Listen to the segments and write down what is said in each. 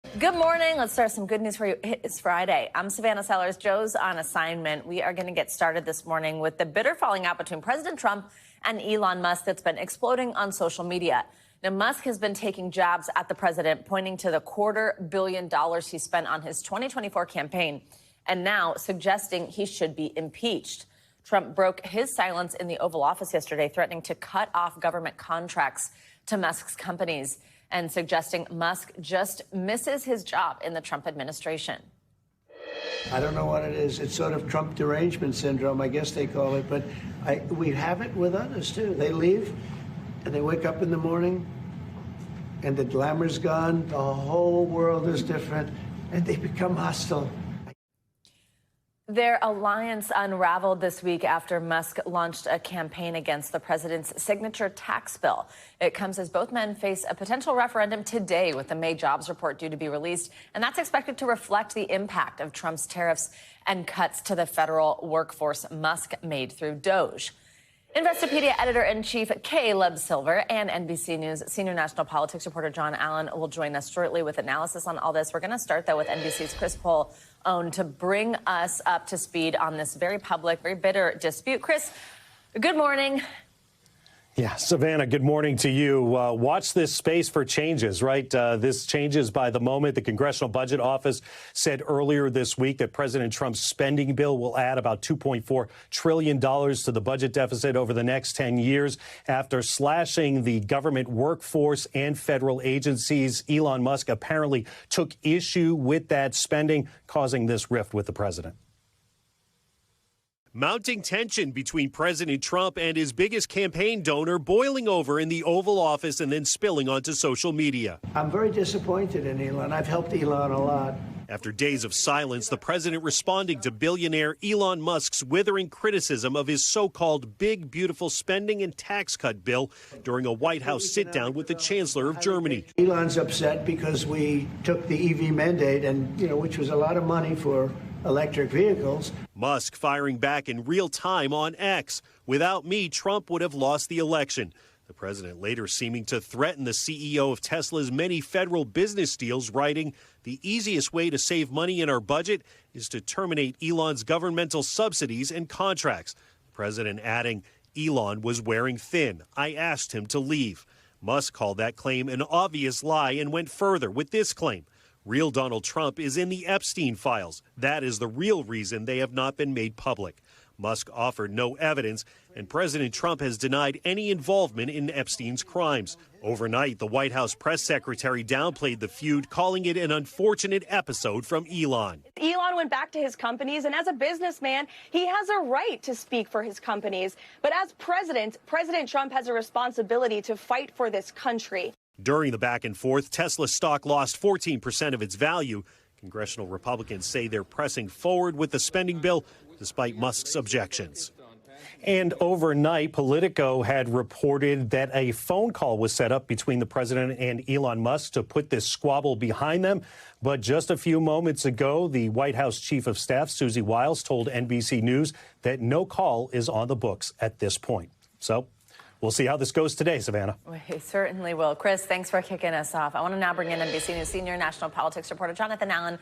Good morning. Let's start some good news for you. It's Friday. I'm Savannah Sellers. Joe's on assignment. We are going to get started this morning with the bitter falling out between President Trump and Elon Musk that's been exploding on social media. Now, Musk has been taking jabs at the president, pointing to the $250 million he spent on his 2024 campaign, and now suggesting he should be impeached. Trump broke his silence in the Oval Office yesterday, threatening to cut off government contracts to Musk's companies and suggesting Musk just misses his job in the Trump administration. I don't know what it is. It's sort of Trump derangement syndrome, I guess they call it. But we have it with others, too. They leave, and they wake up in the morning, and the glamour's gone. The whole world is different, and they become hostile. Their alliance unraveled this week after Musk launched a campaign against the president's signature tax bill. It comes as both men face a potential referendum today, with the May jobs report due to be released, and that's expected to reflect the impact of Trump's tariffs and cuts to the federal workforce Musk made through DOGE. Investopedia editor-in-chief Caleb Silver and NBC News senior national politics reporter John Allen will join us shortly with analysis on all this. We're going to start, though, with NBC's Chris Pohl to bring us up to speed on this very public, very bitter dispute. Chris, good morning. Yeah, Savannah, good morning to you. Watch this space for changes, right? This changes by the moment. The Congressional Budget Office said earlier this week that President Trump's spending bill will add about $2.4 trillion to the budget deficit over the next 10 years. After slashing the government workforce and federal agencies, Elon Musk apparently took issue with that spending, causing this rift with the president. Mounting tension between President Trump and his biggest campaign donor boiling over in the Oval Office and then spilling onto social media. I'm very disappointed in Elon. I've helped Elon a lot. After days of silence, the president responding to billionaire Elon Musk's withering criticism of his so-called big, beautiful spending and tax cut bill during a White House sit-down with the Chancellor of Germany. Elon's upset because we took the EV mandate, and which was a lot of money for electric vehicles. Musk firing back in real time on X. Without me, Trump would have lost the election. The president later seeming to threaten the CEO of Tesla's many federal business deals, writing, "The easiest way to save money in our budget is to terminate Elon's governmental subsidies and contracts." The president adding, "Elon was wearing thin. I asked him to leave." Musk called that claim an obvious lie and went further with this claim. Real Donald Trump is in the Epstein files. That is the real reason they have not been made public. Musk offered no evidence, and President Trump has denied any involvement in Epstein's crimes. Overnight, the White House press secretary downplayed the feud, calling it an unfortunate episode from Elon. Elon went back to his companies, and as a businessman, he has a right to speak for his companies. But as president, President Trump has a responsibility to fight for this country. During the back and forth, Tesla stock lost 14% of its value. Congressional Republicans say they're pressing forward with the spending bill despite Musk's objections. And overnight, Politico had reported that a phone call was set up between the president and Elon Musk to put this squabble behind them. But just a few moments ago, the White House Chief of Staff, Susie Wiles, told NBC News that no call is on the books at this point. So we'll see how this goes today, Savannah. We certainly will. Chris, thanks for kicking us off. I want to now bring in NBC News senior national politics reporter Jonathan Allen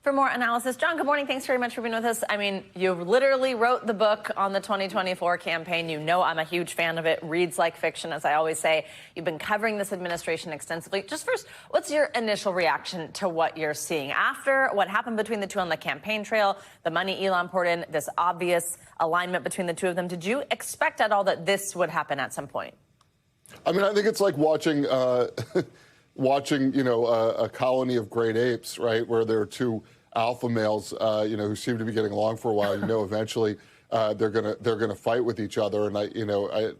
for more analysis. John, good morning. Thanks very much for being with us. I mean, you literally wrote the book on the 2024 campaign. You know I'm a huge fan of it. Reads like fiction, as I always say. You've been covering this administration extensively. Just first, what's your initial reaction to what you're seeing after what happened between the two on the campaign trail, the money Elon poured in, this obvious alignment between the two of them? Did you expect at all that this would happen at some point? I mean, I think it's like watching a colony of great apes, right, where there are two alpha males, who seem to be getting along for a while. Eventually they're gonna fight with each other, and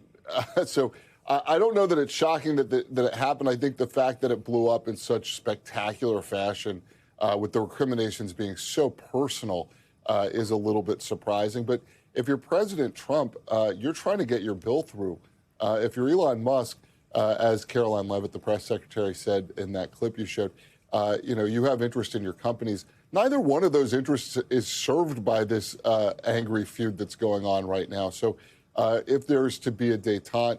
so I don't know that it's shocking that it happened. I think the fact that it blew up in such spectacular fashion, with the recriminations being so personal, is a little bit surprising. But if you're President Trump, you're trying to get your bill through. If you're Elon Musk, as Caroline Levitt, the press secretary, said in that clip you showed, you have interest in your companies. Neither one of those interests is served by this angry feud that's going on right now. So if there's to be a détente,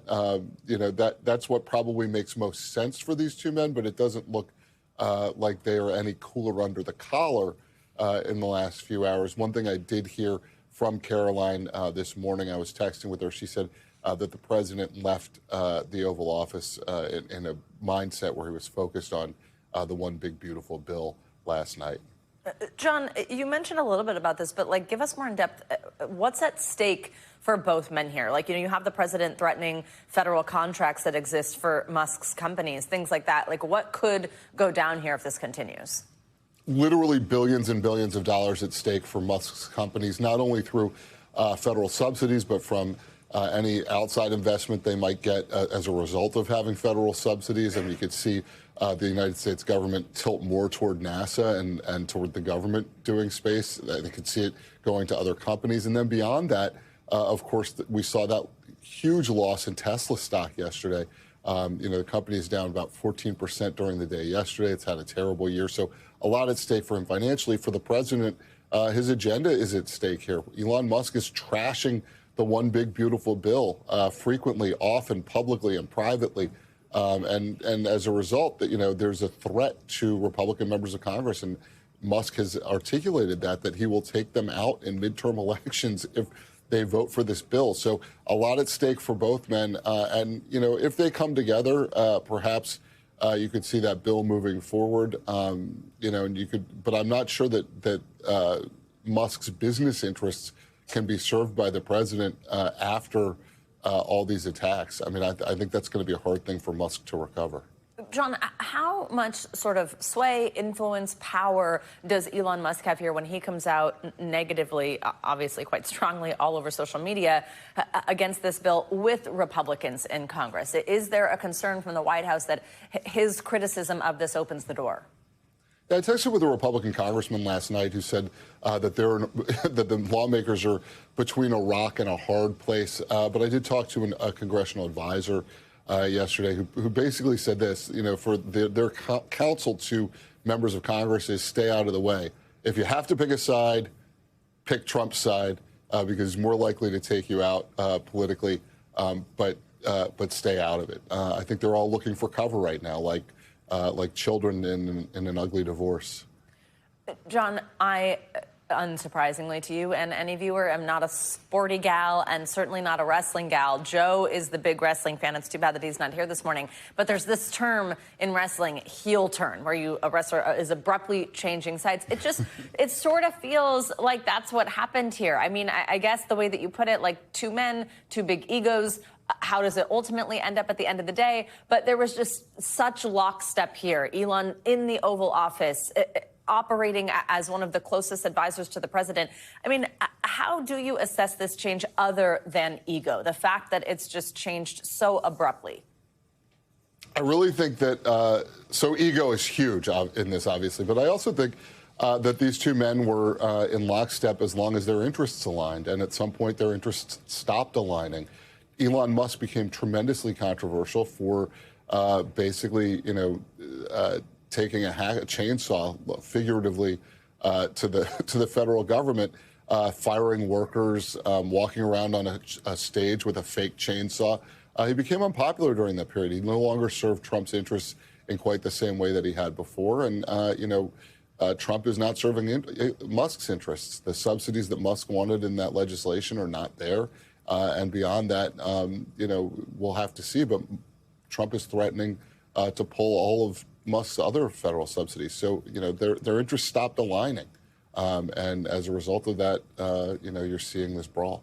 that's what probably makes most sense for these two men, but it doesn't look like they are any cooler under the collar in the last few hours. One thing I did hear from Caroline this morning, I was texting with her, she said that the president left the Oval Office in a mindset where he was focused on the one big, beautiful bill last night. John, you mentioned a little bit about this, but give us more in depth. What's at stake for both men here? You have the president threatening federal contracts that exist for Musk's companies, things like that. What could go down here if this continues? Literally billions and billions of dollars at stake for Musk's companies, not only through federal subsidies, but from any outside investment they might get as a result of having federal subsidies. And you could see the United States government tilt more toward NASA and toward the government doing space. They could see it going to other companies. And then beyond that, of course, we saw that huge loss in Tesla stock yesterday. The company is down about 14% during the day yesterday. It's had a terrible year. So a lot at stake for him financially. For the president, his agenda is at stake here. Elon Musk is trashing the one big, beautiful bill frequently, often, publicly and privately. And as a result, there's a threat to Republican members of Congress. And Musk has articulated that he will take them out in midterm elections if they vote for this bill. So a lot at stake for both men. And if they come together, perhaps you could see that bill moving forward. And you could, but I'm not sure that Musk's business interests can be served by the president after all these attacks. I mean, I think that's going to be a hard thing for Musk to recover. John, how much sort of sway, influence, power does Elon Musk have here when he comes out negatively, obviously quite strongly all over social media, against this bill with Republicans in Congress? Is there a concern from the White House that his criticism of this opens the door? Yeah, I texted with a Republican congressman last night who said that that the lawmakers are between a rock and a hard place. But I did talk to a congressional advisor yesterday who basically said this, for their counsel to members of Congress is stay out of the way. If you have to pick a side, pick Trump's side because he's more likely to take you out politically, but stay out of it. I think they're all looking for cover right now, like children in an ugly divorce. John, I, unsurprisingly to you and any viewer, am not a sporty gal and certainly not a wrestling gal. Joe is the big wrestling fan. It's too bad that he's not here this morning. But there's this term in wrestling, heel turn, where a wrestler is abruptly changing sides. It sort of feels like that's what happened here. I mean, I guess the way that you put it, two men, two big egos. How does it ultimately end up at the end of the day? But there was just such lockstep here. Elon in the Oval Office, operating as one of the closest advisors to the president. I mean, how do you assess this change other than ego? The fact that it's just changed so abruptly. I really think that, so ego is huge in this, obviously, but I also think that these two men were in lockstep as long as their interests aligned. And at some point, their interests stopped aligning. Elon Musk became tremendously controversial for basically, taking a chainsaw, figuratively, to the federal government, firing workers, walking around on a stage with a fake chainsaw. He became unpopular during that period. He no longer served Trump's interests in quite the same way that he had before. And, Trump is not serving Musk's interests. The subsidies that Musk wanted in that legislation are not there. And beyond that, we'll have to see. But Trump is threatening to pull all of Musk's other federal subsidies. So, their interests stopped aligning. And as a result of that, you're seeing this brawl.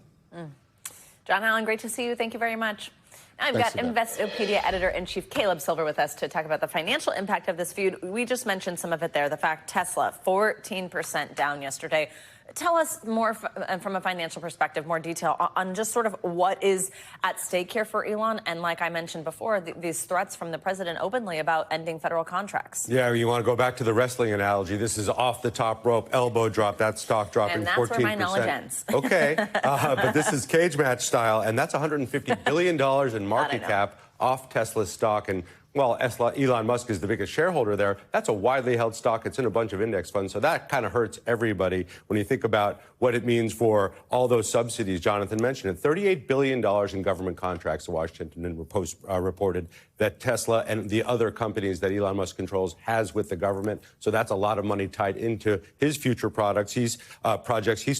John Allen, great to see you. Thank you very much. Now I've got Investopedia editor-in-chief Caleb Silver with us to talk about the financial impact of this feud. We just mentioned some of it there. The fact Tesla, 14% down yesterday. Tell us more from a financial perspective, more detail on just sort of what is at stake here for Elon. And like I mentioned before, these threats from the president openly about ending federal contracts. Yeah, you want to go back to the wrestling analogy. This is off the top rope, elbow drop, that stock dropping 14%. And that's where my knowledge ends. Okay, but this is cage match style, and that's $150 billion in market cap off Tesla's stock. And Well, Elon Musk is the biggest shareholder there. That's a widely held stock. It's in a bunch of index funds. So that kind of hurts everybody when you think about what it means for all those subsidies. Jonathan mentioned it. $38 billion in government contracts. The Washington Post reported that Tesla and the other companies that Elon Musk controls has with the government. So that's a lot of money tied into his future projects. He's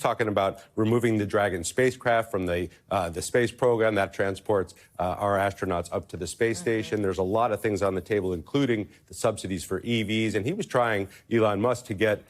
talking about removing the Dragon spacecraft from the space program that transports our astronauts up to the space station. There's a lot of things on the table, including the subsidies for EVs. And he was trying, Elon Musk, to get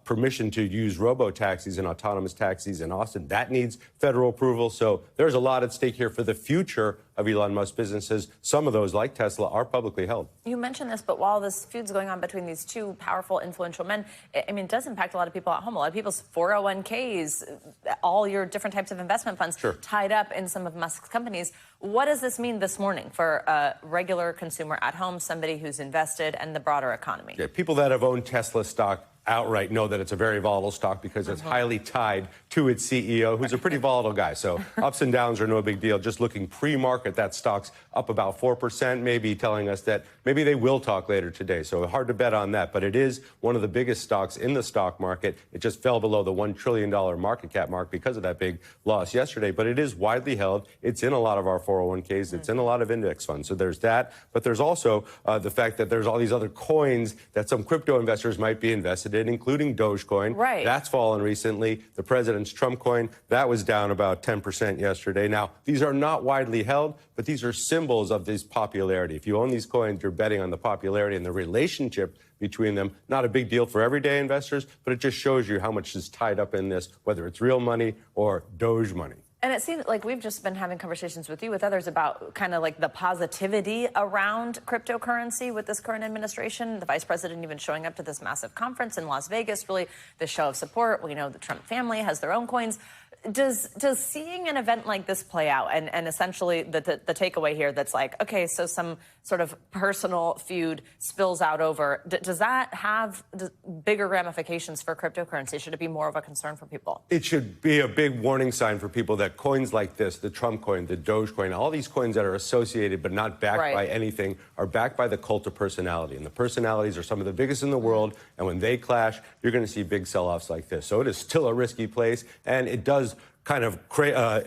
permission to use robo-taxis and autonomous taxis in Austin. That needs federal approval. So there's a lot at stake here for the future of Elon Musk businesses. Some of those, like Tesla, are publicly held. You mentioned this, but while this feud's going on between these two powerful, influential men, I mean, it does impact a lot of people at home. A lot of people's 401ks, all your different types of investment funds tied up in some of Musk's companies. What does this mean this morning for a regular consumer at home, somebody who's invested, and the broader economy? Yeah, people that have owned Tesla stock outright know that it's a very volatile stock because it's highly tied to its CEO, who's a pretty volatile guy. So ups and downs are no big deal. Just looking pre-market, that stock's up about 4%, maybe telling us that maybe they will talk later today. So hard to bet on that. But it is one of the biggest stocks in the stock market. It just fell below the $1 trillion market cap mark because of that big loss yesterday. But it is widely held. It's in a lot of our 401ks. It's in a lot of index funds. So there's that. But there's also the fact that there's all these other coins that some crypto investors might be invested in, including Dogecoin. Right. That's fallen recently. The president's Trump coin, that was down about 10% yesterday. Now, these are not widely held, but these are symbols of this popularity. If you own these coins, you're betting on the popularity and the relationship between them. Not a big deal for everyday investors, but it just shows you how much is tied up in this, whether it's real money or Doge money. And it seems like we've just been having conversations with you, with others, about kind of like the positivity around cryptocurrency with this current administration. The vice president even showing up to this massive conference in Las Vegas, really the show of support. We know the Trump family has their own coins. Does seeing an event like this play out and essentially the takeaway here that's like, okay, so some sort of personal feud spills out over, does that have bigger ramifications for cryptocurrency? Should it be more of a concern for people? It should be a big warning sign for people that coins like this, the Trump coin, the Doge coin, all these coins that are associated but not backed by anything are backed by the cult of personality. And the personalities are some of the biggest in the world. And when they clash, you're going to see big sell-offs like this. So it is still a risky place. And it does kind of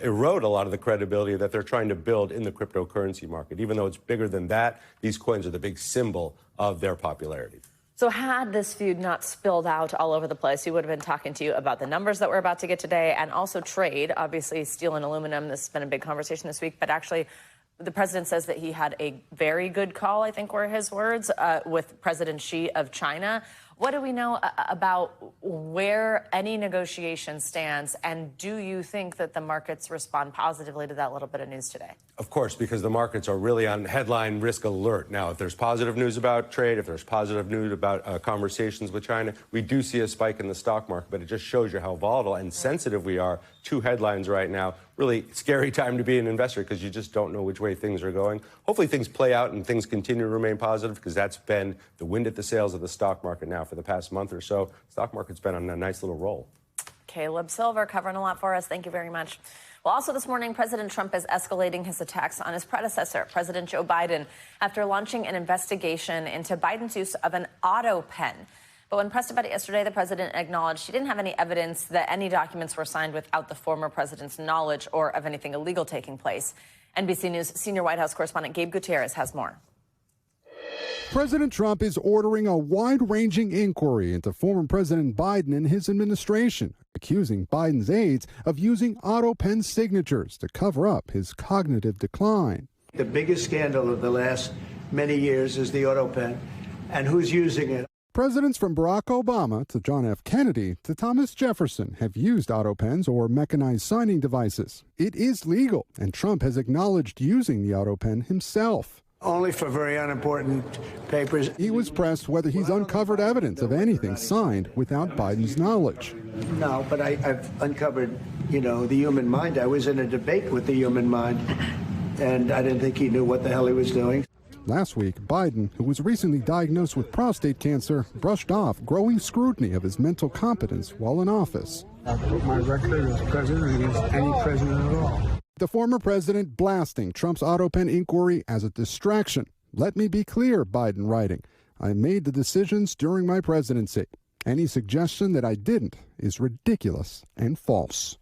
erode a lot of the credibility that they're trying to build in the cryptocurrency market. Even though it's bigger than that, these coins are the big symbol of their popularity. So had this feud not spilled out all over the place, we would have been talking to you about the numbers that we're about to get today and also trade. Obviously, steel and aluminum, this has been a big conversation this week, but actually the president says that he had a very good call, I think were his words, with President Xi of China. What do we know about where any negotiation stands, and do you think that the markets respond positively to that little bit of news today? Of course, because the markets are really on headline risk alert. Now, if there's positive news about trade, if there's positive news about conversations with China, we do see a spike in the stock market, but it just shows you how volatile and sensitive we are to headlines right now. Really scary time to be an investor because you just don't know which way things are going. Hopefully things play out and things continue to remain positive because that's been the wind at the sails of the stock market now for the past month or so. Stock market's been on a nice little roll. Caleb Silver covering a lot for us. Thank you very much. Well, also this morning, President Trump is escalating his attacks on his predecessor, President Joe Biden, after launching an investigation into Biden's use of an auto pen. But when pressed about it yesterday, the president acknowledged he didn't have any evidence that any documents were signed without the former president's knowledge or of anything illegal taking place. NBC News senior White House correspondent Gabe Gutierrez has more. President Trump is ordering a wide-ranging inquiry into former President Biden and his administration, accusing Biden's aides of using auto pen signatures to cover up his cognitive decline. The biggest scandal of the last many years is the auto pen, and who's using it. Presidents from Barack Obama to John F. Kennedy to Thomas Jefferson have used auto pens or mechanized signing devices. It is legal, and Trump has acknowledged using the auto pen himself. Only for very unimportant papers. He was pressed whether he's uncovered evidence of anything signed without Biden's knowledge. No, but I've uncovered, the human mind. I was in a debate with the human mind, and I didn't think he knew what the hell he was doing. Last week, Biden, who was recently diagnosed with prostate cancer, brushed off growing scrutiny of his mental competence while in office. I put my record as president against any president at all. The former president blasting Trump's auto pen inquiry as a distraction. Let me be clear, Biden writing. I made the decisions during my presidency. Any suggestion that I didn't is ridiculous and false.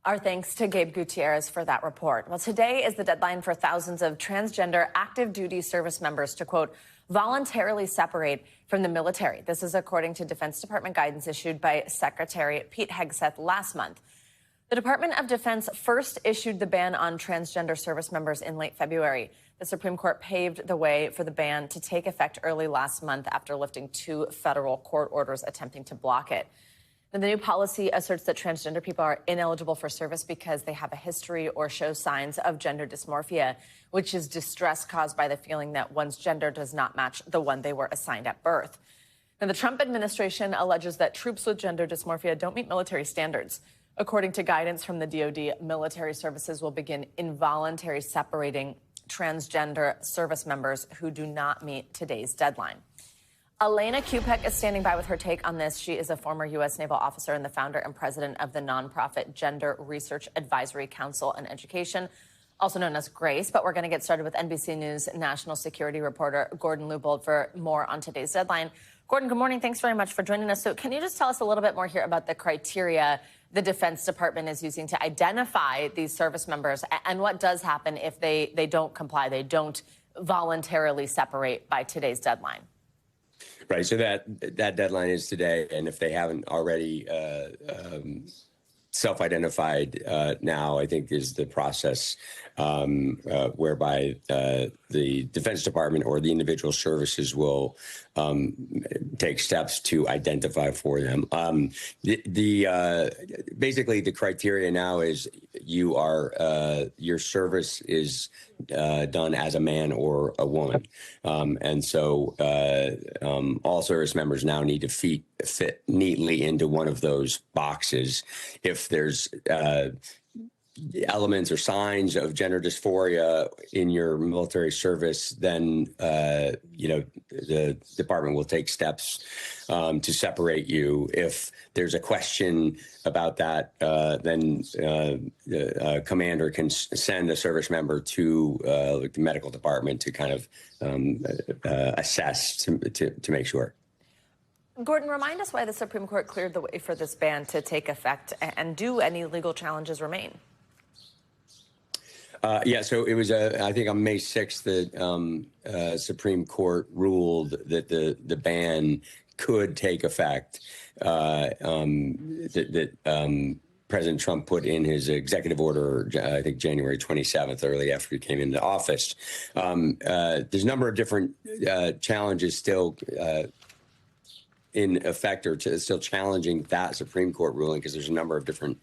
Our thanks to Gabe Gutierrez for that report. Well, today is the deadline for thousands of transgender active duty service members to, quote, voluntarily separate from the military. This is according to Defense Department guidance issued by Secretary Pete Hegseth last month. The Department of Defense first issued the ban on transgender service members in late February. The Supreme Court paved the way for the ban to take effect early last month after lifting 2 federal court orders attempting to block it. And the new policy asserts that transgender people are ineligible for service because they have a history or show signs of gender dysmorphia, which is distress caused by the feeling that one's gender does not match the one they were assigned at birth. And the Trump administration alleges that troops with gender dysmorphia don't meet military standards. According to guidance from the DOD, military services will begin involuntary separating transgender service members who do not meet today's deadline. Elena Kupek is standing by with her take on this. She is a former U.S. naval officer and the founder and president of the nonprofit Gender Research Advisory Council on Education, also known as GRACE. But we're going to get started with NBC News national security reporter Gordon Lubold for more on today's deadline. Gordon, good morning. Thanks very much for joining us. So can you just tell us a little bit more here about the criteria the Defense Department is using to identify these service members and what does happen if they don't comply, they don't voluntarily separate by today's deadline? Right. So that deadline is today. And if they haven't already self-identified now, I think is the process whereby the Defense Department or the individual services will take steps to identify for them. Basically, the criteria now is you are your service is done as a man or a woman, and so all service members now need to fit neatly into one of those boxes. If there's elements or signs of gender dysphoria in your military service, then the department will take steps to separate you. If there's a question about that, then the commander can send a service member to the medical department to kind of assess to make sure. Gordon, remind us why the Supreme Court cleared the way for this ban to take effect, and do any legal challenges remain? So it was, I think on May 6th, the Supreme Court ruled that the ban could take effect, that President Trump put in his executive order, I think January 27th, early after he came into office. There's a number of different challenges still in effect or still challenging that Supreme Court ruling because there's a number of different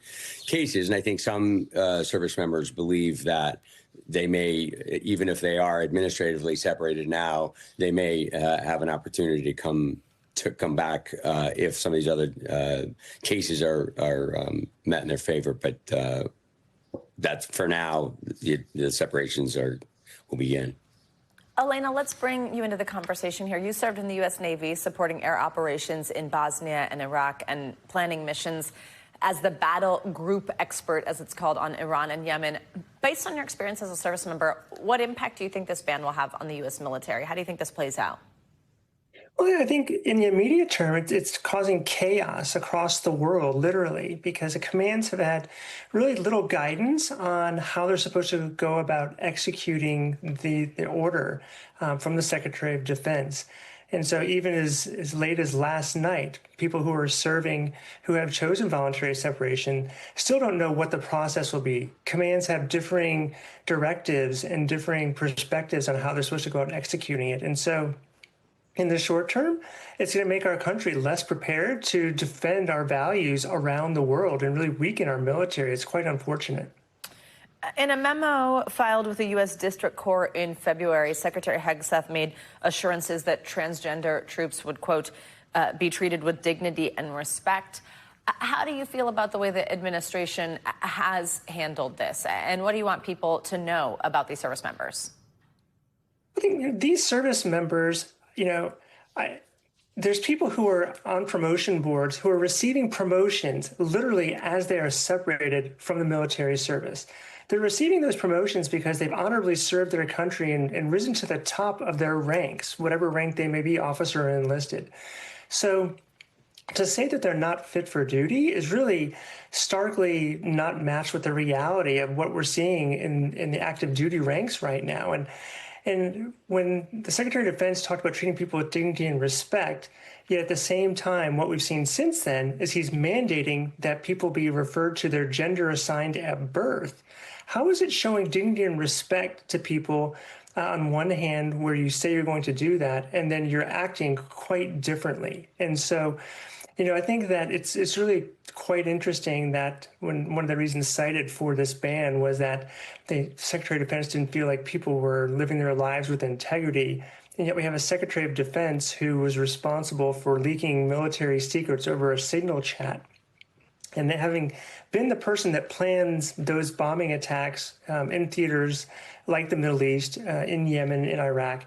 cases. And I think some service members believe that they may, even if they are administratively separated now, they may have an opportunity to come back if some of these other cases are met in their favor. But that's for now, the separations will begin. Elena, let's bring you into the conversation here. You served in the U.S. Navy supporting air operations in Bosnia and Iraq and planning missions as the battle group expert, as it's called, on Iran and Yemen. Based on your experience as a service member, what impact do you think this ban will have on the U.S. military? How do you think this plays out? Well, I think in the immediate term, it's causing chaos across the world, literally, because the commands have had really little guidance on how they're supposed to go about executing the order from the Secretary of Defense. And so even as late as last night, people who are serving, who have chosen voluntary separation, still don't know what the process will be. Commands have differing directives and differing perspectives on how they're supposed to go out and executing it. And so in the short term, it's going to make our country less prepared to defend our values around the world and really weaken our military. It's quite unfortunate. In a memo filed with the U.S. District Court in February, Secretary Hegseth made assurances that transgender troops would, quote, be treated with dignity and respect. How do you feel about the way the administration has handled this? And what do you want people to know about these service members? I think these service members, there's people who are on promotion boards who are receiving promotions literally as they are separated from the military service. They're receiving those promotions because they've honorably served their country and risen to the top of their ranks, whatever rank they may be, officer or enlisted. So to say that they're not fit for duty is really starkly not matched with the reality of what we're seeing in the active duty ranks right now. And when the Secretary of Defense talked about treating people with dignity and respect, yet at the same time, what we've seen since then is he's mandating that people be referred to their gender assigned at birth. How is it showing dignity and respect to people on one hand where you say you're going to do that and then you're acting quite differently? And so, I think that it's really quite interesting that when one of the reasons cited for this ban was that the Secretary of Defense didn't feel like people were living their lives with integrity. And yet we have a Secretary of Defense who was responsible for leaking military secrets over a signal chat. And having been the person that plans those bombing attacks in theaters like the Middle East, in Yemen, in Iraq,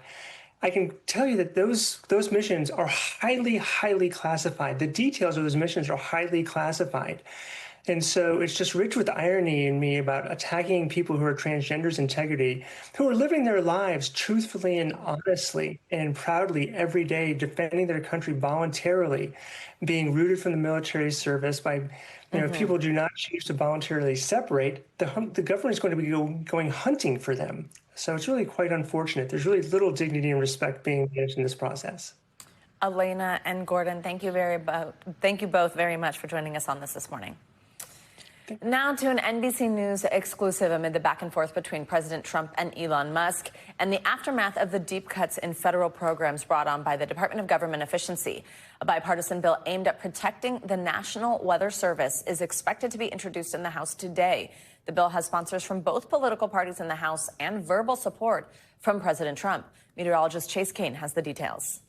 I can tell you that those missions are highly, highly classified. The details of those missions are highly classified. And so it's just rich with irony in me about attacking people who are transgender's integrity, who are living their lives truthfully and honestly and proudly every day, defending their country voluntarily, being rooted from the military service by, if people do not choose to voluntarily separate, the government is going to be going hunting for them. So it's really quite unfortunate. There's really little dignity and respect being managed in this process. Elena and Gordon, thank you both very much for joining us on this morning. Now to an NBC News exclusive amid the back and forth between President Trump and Elon Musk and the aftermath of the deep cuts in federal programs brought on by the Department of Government Efficiency. A bipartisan bill aimed at protecting the National Weather Service is expected to be introduced in the House today. The bill has sponsors from both political parties in the House and verbal support from President Trump. Meteorologist Chase Kane has the details.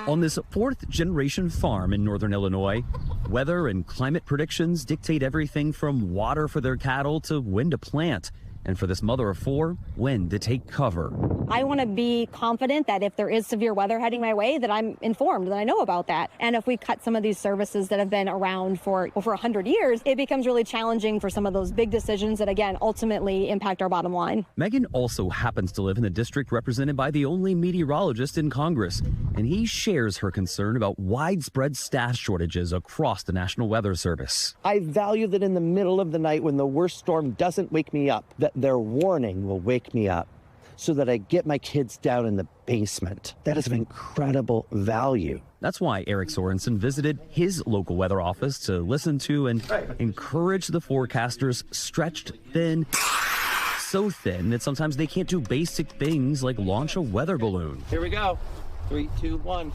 On this fourth-generation farm in northern Illinois, weather and climate predictions dictate everything from water for their cattle to when to plant. And for this mother of four, when to take cover. I want to be confident that if there is severe weather heading my way, that I'm informed, that I know about that. And if we cut some of these services that have been around for over 100 years, it becomes really challenging for some of those big decisions that, again, ultimately impact our bottom line. Megan also happens to live in the district represented by the only meteorologist in Congress. And he shares her concern about widespread staff shortages across the National Weather Service. I value that in the middle of the night when the worst storm doesn't wake me up, that their warning will wake me up so that I get my kids down in the basement. That is of incredible value. That's why Eric Sorensen visited his local weather office to listen to and encourage the forecasters stretched thin, so thin that sometimes they can't do basic things like launch a weather balloon. Here we go. 3, 2, 1.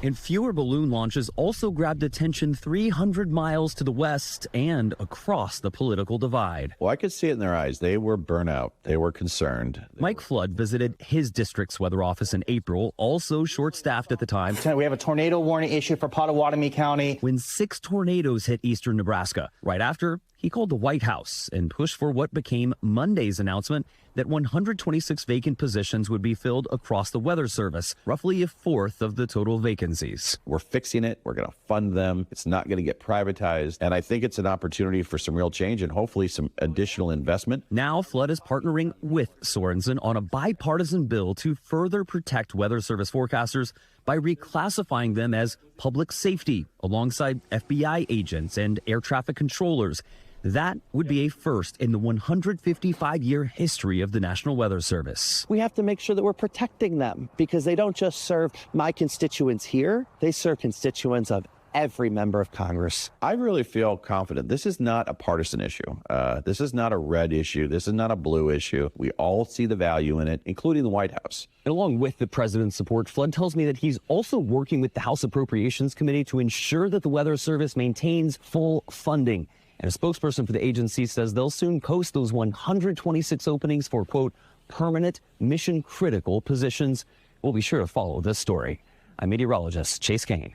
And fewer balloon launches also grabbed attention 300 miles to the west and across the political divide. Well, I could see it in their eyes. They were burnt out. They were concerned. Mike Flood visited his district's weather office in April, also short-staffed at the time. We have a tornado warning issue for Pottawatomie County. When 6 tornadoes hit eastern Nebraska. Right after, he called the White House and pushed for what became Monday's announcement that 126 vacant positions would be filled across the Weather Service, roughly a fourth of the total vacancies. We're fixing it. We're going to fund them. It's not going to get privatized. And I think it's an opportunity for some real change and hopefully some additional investment. Now, Flood is partnering with Sorensen on a bipartisan bill to further protect Weather Service forecasters by reclassifying them as public safety alongside FBI agents and air traffic controllers. That would be a first in the 155-year history of the National Weather Service. We have to make sure that we're protecting them because they don't just serve my constituents here. They serve constituents of every member of Congress. I really feel confident. This is not a partisan issue. This is not a red issue. This is not a blue issue. We all see the value in it, including the White House. And along with the president's support, Flood tells me that he's also working with the House Appropriations Committee to ensure that the Weather Service maintains full funding. And a spokesperson for the agency says they'll soon post those 126 openings for, quote, permanent mission-critical positions. We'll be sure to follow this story. I'm meteorologist Chase Kane.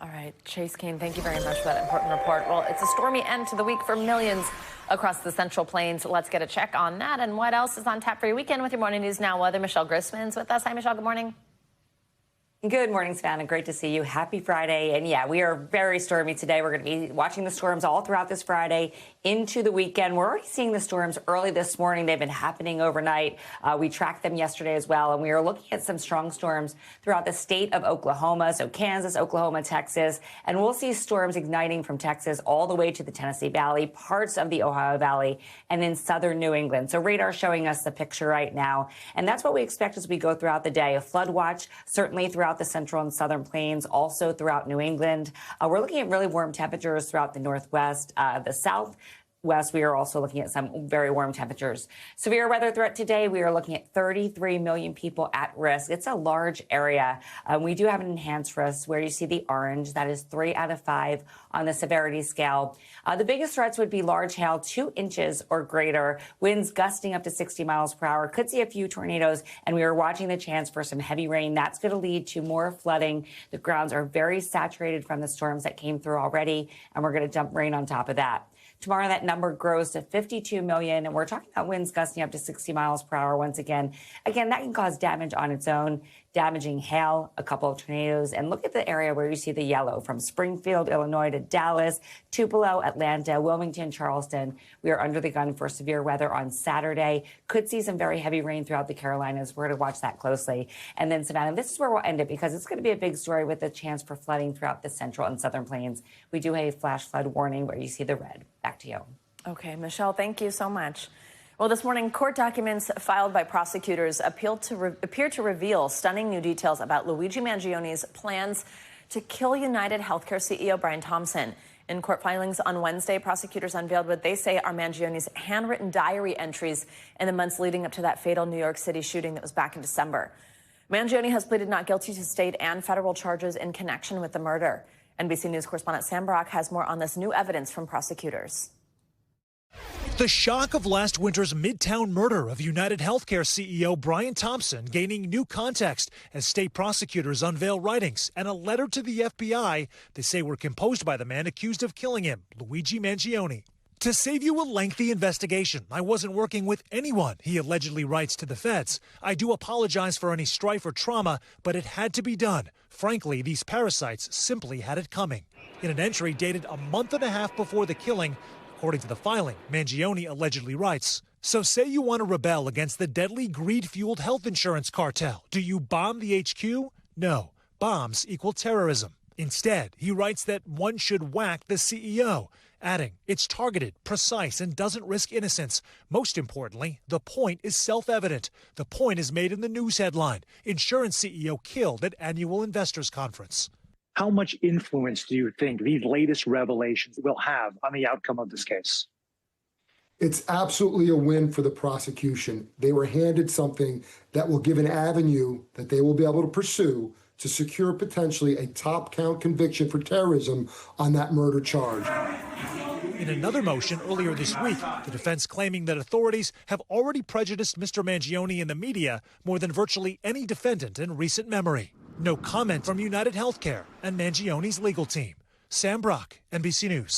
All right, Chase Kane, thank you very much for that important report. Well, it's a stormy end to the week for millions across the Central Plains. Let's get a check on that and what else is on tap for your weekend with your Morning News Now weather. Michelle Grossman's with us. Hi, Michelle. Good morning. Good morning, Savannah. Great to see you. Happy Friday. And yeah, we are very stormy today. We're going to be watching the storms all throughout this Friday into the weekend. We're already seeing the storms early this morning. They've been happening overnight. We tracked them yesterday as well. And we are looking at some strong storms throughout the state of Oklahoma. So Kansas, Oklahoma, Texas. And we'll see storms igniting from Texas all the way to the Tennessee Valley, parts of the Ohio Valley, and in southern New England. So radar showing us the picture right now. And that's what we expect as we go throughout the day. A flood watch, certainly throughout the central and southern plains, also throughout New England. We're looking at really warm temperatures throughout the Northwest, the Southwest. We are also looking at some very warm temperatures. Severe weather threat today, we are looking at 33 million people at risk. It's a large area. We do have an enhanced risk where you see the orange. That is 3 out of 5 on the severity scale. The biggest threats would be large hail, 2 inches or greater, winds gusting up to 60 miles per hour. Could see a few tornadoes, and we are watching the chance for some heavy rain. That's going to lead to more flooding. The grounds are very saturated from the storms that came through already, and we're going to dump rain on top of that. Tomorrow, that number grows to 52 million, and we're talking about winds gusting up to 60 miles per hour once again. Again, that can cause damage on its own, damaging hail, a couple of tornadoes. And look at the area where you see the yellow, from Springfield, Illinois, to Dallas, Tupelo, Atlanta, Wilmington, Charleston. We are under the gun for severe weather on Saturday. Could see some very heavy rain throughout the Carolinas. We're going to watch that closely. And then, Savannah, this is where we'll end it, because it's going to be a big story with the chance for flooding throughout the central and southern plains. We do have a flash flood warning where you see the red. Back to you. Okay, Michelle, thank you so much. Well, this morning, court documents filed by prosecutors appear to reveal stunning new details about Luigi Mangioni's plans to kill United Healthcare CEO Brian Thompson. In court filings on Wednesday, prosecutors unveiled what they say are Mangioni's handwritten diary entries in the months leading up to that fatal New York City shooting that was back in December. Mangioni has pleaded not guilty to state and federal charges in connection with the murder. NBC News correspondent Sam Brock has more on this new evidence from prosecutors. The shock of last winter's Midtown murder of United Healthcare CEO Brian Thompson gaining new context as state prosecutors unveil writings and a letter to the FBI they say were composed by the man accused of killing him, Luigi Mangioni. To save you a lengthy investigation, I wasn't working with anyone, he allegedly writes to the feds. I do apologize for any strife or trauma, but it had to be done. Frankly, these parasites simply had it coming. In an entry dated a month and a half before the killing, according to the filing, Mangioni allegedly writes, "So say you want to rebel against the deadly greed-fueled health insurance cartel. Do you bomb the HQ? No. Bombs equal terrorism. Instead, he writes that one should whack the CEO, adding, it's targeted, precise, and doesn't risk innocence. Most importantly, the point is self-evident. The point is made in the news headline. Insurance CEO killed at annual investors conference." How much influence do you think these latest revelations will have on the outcome of this case? It's absolutely a win for the prosecution. They were handed something that will give an avenue that they will be able to pursue to secure potentially a top count conviction for terrorism on that murder charge. In another motion earlier this week, the defense claiming that authorities have already prejudiced Mr. Mangioni in the media more than virtually any defendant in recent memory. No comment from United Healthcare and Mangioni's legal team. Sam Brock, NBC News.